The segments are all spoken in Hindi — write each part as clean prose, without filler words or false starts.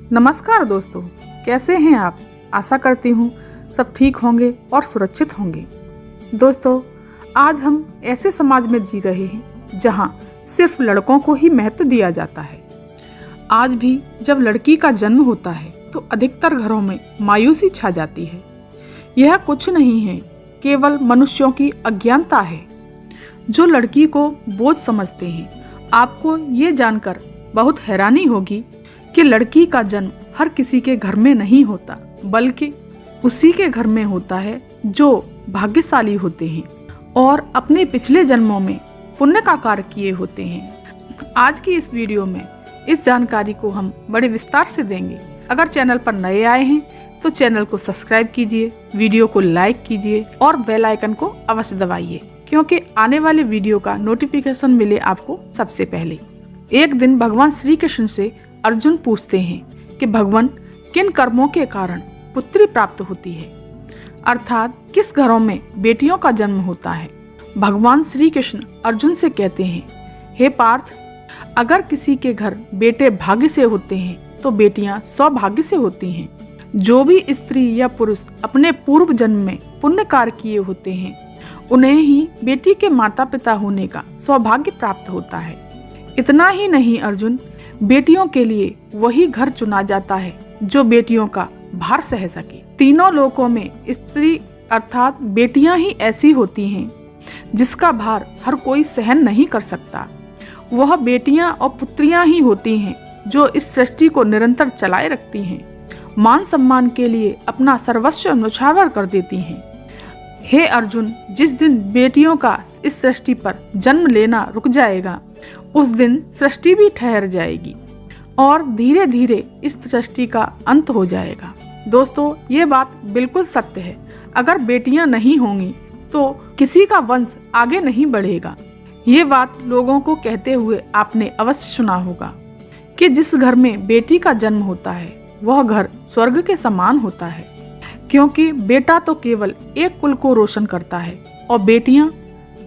नमस्कार दोस्तों, कैसे हैं आप। आशा करती हूँ सब ठीक होंगे और सुरक्षित होंगे। दोस्तों, आज हम ऐसे समाज में जी रहे हैं जहाँ सिर्फ लड़कों को ही महत्व दिया जाता है। आज भी जब लड़की का जन्म होता है तो अधिकतर घरों में मायूसी छा जाती है। यह कुछ नहीं है, केवल मनुष्यों की अज्ञानता है जो लड़की को बोझ समझते हैं। आपको ये जानकर बहुत हैरानी होगी कि लड़की का जन्म हर किसी के घर में नहीं होता, बल्कि उसी के घर में होता है जो भाग्यशाली होते हैं और अपने पिछले जन्मों में पुण्य का कार्य किए होते हैं। आज की इस वीडियो में इस जानकारी को हम बड़े विस्तार से देंगे। अगर चैनल पर नए आए हैं तो चैनल को सब्सक्राइब कीजिए, वीडियो को लाइक कीजिए और बेल आइकन को अवश्य दबाइए, क्योंकि आने वाले वीडियो का नोटिफिकेशन मिले आपको सबसे पहले। एक दिन भगवान श्री कृष्ण से अर्जुन पूछते हैं कि भगवान, किन कर्मों के कारण पुत्री प्राप्त होती है, अर्थात किस घरों में बेटियों का जन्म होता है। भगवान श्री कृष्ण अर्जुन से कहते हैं, हे पार्थ, अगर किसी के घर बेटे भाग्य से होते हैं तो बेटियां सौभाग्य से होती हैं। जो भी स्त्री या पुरुष अपने पूर्व जन्म में पुण्य कार्य किए होते हैं उन्हें ही बेटी के माता पिता होने का सौभाग्य प्राप्त होता है। इतना ही नहीं अर्जुन, बेटियों के लिए वही घर चुना जाता है जो बेटियों का भार सह सके। तीनों लोकों में स्त्री अर्थात बेटियां ही ऐसी होती हैं जिसका भार हर कोई सहन नहीं कर सकता। वह बेटियां और पुत्रियां ही होती हैं जो इस सृष्टि को निरंतर चलाए रखती हैं, मान सम्मान के लिए अपना सर्वस्व न्यौछावर कर देती हैं। हे अर्जुन, जिस दिन बेटियों का इस सृष्टि पर जन्म लेना रुक जाएगा उस दिन सृष्टि भी ठहर जाएगी और धीरे धीरे इस सृष्टि का अंत हो जाएगा। दोस्तों, ये बात बिल्कुल सत्य है। अगर बेटियां नहीं होंगी तो किसी का वंश आगे नहीं बढ़ेगा। ये बात लोगों को कहते हुए आपने अवश्य सुना होगा कि जिस घर में बेटी का जन्म होता है वह घर स्वर्ग के समान होता है, क्योंकि बेटा तो केवल एक कुल को रोशन करता है और बेटियां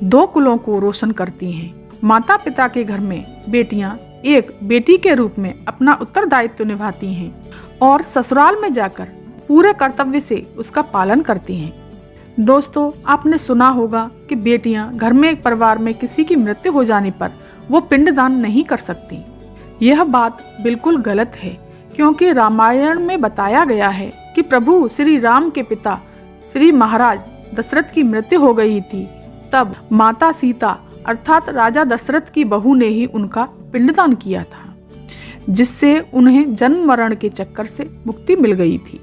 2 कुलों को रोशन करती हैं। माता पिता के घर में बेटियां एक बेटी के रूप में अपना उत्तरदायित्व निभाती हैं और ससुराल में जाकर पूरे कर्तव्य से उसका पालन करती हैं। दोस्तों, आपने सुना होगा कि बेटियां घर में एक परिवार में किसी की मृत्यु हो जाने पर वो पिंडदान नहीं कर सकती। यह बात बिल्कुल गलत है, क्योंकि रामायण में बताया गया है कि प्रभु श्री राम के पिता श्री महाराज दशरथ की मृत्यु हो गई थी। तब माता सीता अर्थात राजा दशरथ की बहू ने ही उनका पिंडदान किया था, जिससे उन्हें जन्म मरण के चक्कर से मुक्ति मिल गई थी।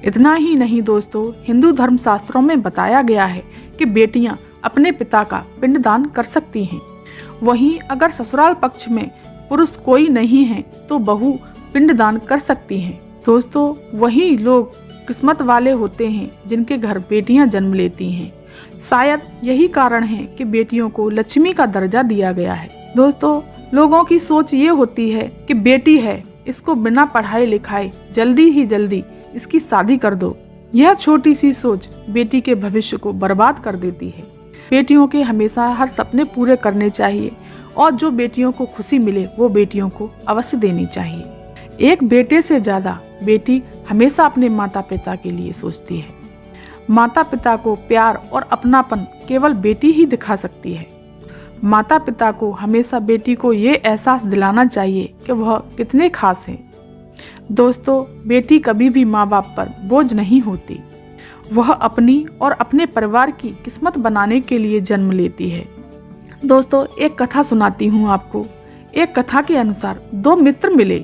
इतना ही नहीं दोस्तों, हिंदू धर्म शास्त्रों में बताया गया है कि बेटियां अपने पिता का पिंडदान कर सकती हैं। वहीं अगर ससुराल पक्ष में पुरुष कोई नहीं है तो बहू पिंडदान कर सकती हैं। दोस्तों, वही लोग किस्मत वाले होते हैं जिनके घर बेटियां जन्म लेती हैं। शायद यही कारण है कि बेटियों को लक्ष्मी का दर्जा दिया गया है। दोस्तों, लोगों की सोच ये होती है कि बेटी है, इसको बिना पढ़ाई लिखाई जल्दी ही जल्दी इसकी शादी कर दो। यह छोटी सी सोच बेटी के भविष्य को बर्बाद कर देती है। बेटियों के हमेशा हर सपने पूरे करने चाहिए और जो बेटियों को खुशी मिले वो बेटियों को अवश्य देनी चाहिए। एक बेटे से ज्यादा बेटी हमेशा अपने माता पिता के लिए सोचती है। माता पिता को प्यार और अपनापन केवल बेटी ही दिखा सकती है। माता पिता को हमेशा बेटी को ये एहसास दिलाना चाहिए कि वह कितने खास हैं। दोस्तों, बेटी कभी भी माँ बाप पर बोझ नहीं होती। वह अपनी और अपने परिवार की किस्मत बनाने के लिए जन्म लेती है। दोस्तों, एक कथा सुनाती हूँ आपको। एक कथा के अनुसार 2 मित्र मिले।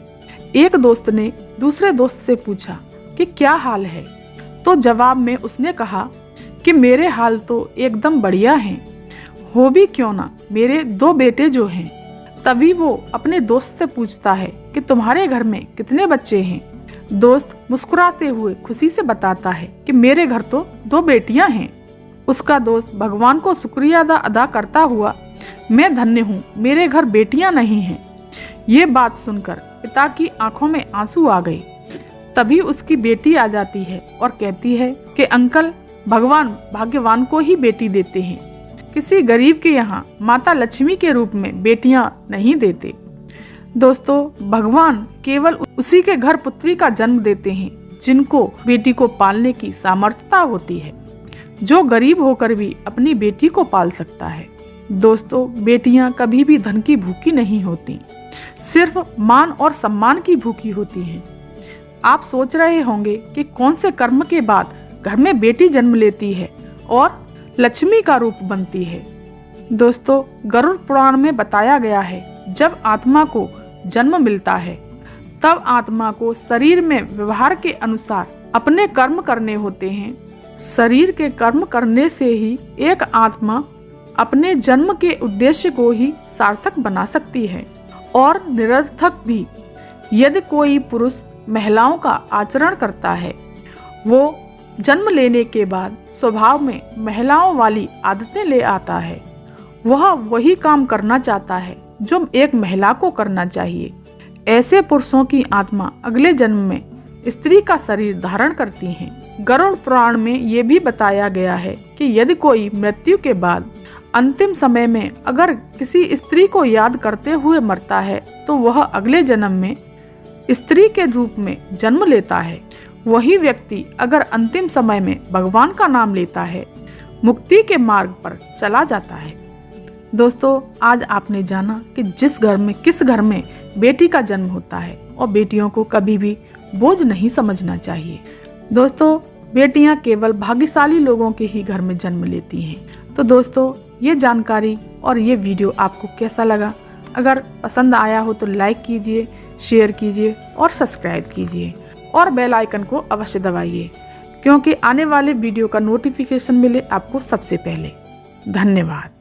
एक दोस्त ने दूसरे दोस्त से पूछा कि क्या हाल है, तो जवाब में उसने कहा कि मेरे हाल तो एकदम बढ़िया हैं, हो भी क्यों ना मेरे 2 बेटे जो हैं। तभी वो अपने दोस्त से पूछता है कि तुम्हारे घर में कितने बच्चे हैं। दोस्त मुस्कुराते हुए खुशी से बताता है कि मेरे घर तो 2 बेटियां हैं। उसका दोस्त भगवान को शुक्रिया अदा करता हुआ, मैं धन्य हूँ, मेरे घर बेटियां नहीं हैं। ये बात सुनकर पिता की आंखों में आंसू आ गए। तभी उसकी बेटी आ जाती है और कहती है कि अंकल, भगवान भाग्यवान को ही बेटी देते हैं, किसी गरीब के यहाँ माता लक्ष्मी के रूप में बेटियां नहीं देते। दोस्तों, भगवान केवल उसी के घर पुत्री का जन्म देते हैं जिनको बेटी को पालने की सामर्थ्यता होती है, जो गरीब होकर भी अपनी बेटी को पाल सकता है। दोस्तों, बेटियां कभी भी धन की भूखी नहीं होती, सिर्फ मान और सम्मान की भूखी होती हैं। आप सोच रहे होंगे कि कौन से कर्म के बाद घर में बेटी जन्म लेती है और लक्ष्मी का रूप बनती है। दोस्तों, गरुड़ पुराण में बताया गया है, जब आत्मा को जन्म मिलता है तब आत्मा को शरीर में व्यवहार के अनुसार अपने कर्म करने होते हैं। शरीर के कर्म करने से ही एक आत्मा अपने जन्म के उद्देश्य को ही सार्थक बना सकती है और निरर्थक भी। यदि कोई पुरुष महिलाओं का आचरण करता है, वो जन्म लेने के बाद स्वभाव में महिलाओं वाली आदतें ले आता है। वह वही काम करना चाहता है जो एक महिला को करना चाहिए। ऐसे पुरुषों की आत्मा अगले जन्म में स्त्री का शरीर धारण करती हैं। गरुड़ पुराण में ये भी बताया गया है कि यदि कोई मृत्यु के बाद अंतिम समय में अगर किसी स्त्री को याद करते हुए मरता है तो वह अगले जन्म में स्त्री के रूप में जन्म लेता है। वही व्यक्ति अगर अंतिम समय में भगवान का नाम लेता है, मुक्ति के मार्ग पर चला जाता है। दोस्तों, आज आपने जाना कि किस घर में बेटी का जन्म होता है और बेटियों को कभी भी बोझ नहीं समझना चाहिए। दोस्तों, बेटियां केवल भाग्यशाली लोगों के ही घर में जन्म लेती हैं। तो दोस्तों, ये जानकारी और ये वीडियो आपको कैसा लगा? अगर पसंद आया हो तो लाइक कीजिए, शेयर कीजिए और सब्सक्राइब कीजिए और बेल आइकन को अवश्य दबाइए, क्योंकि आने वाले वीडियो का नोटिफिकेशन मिले आपको सबसे पहले। धन्यवाद।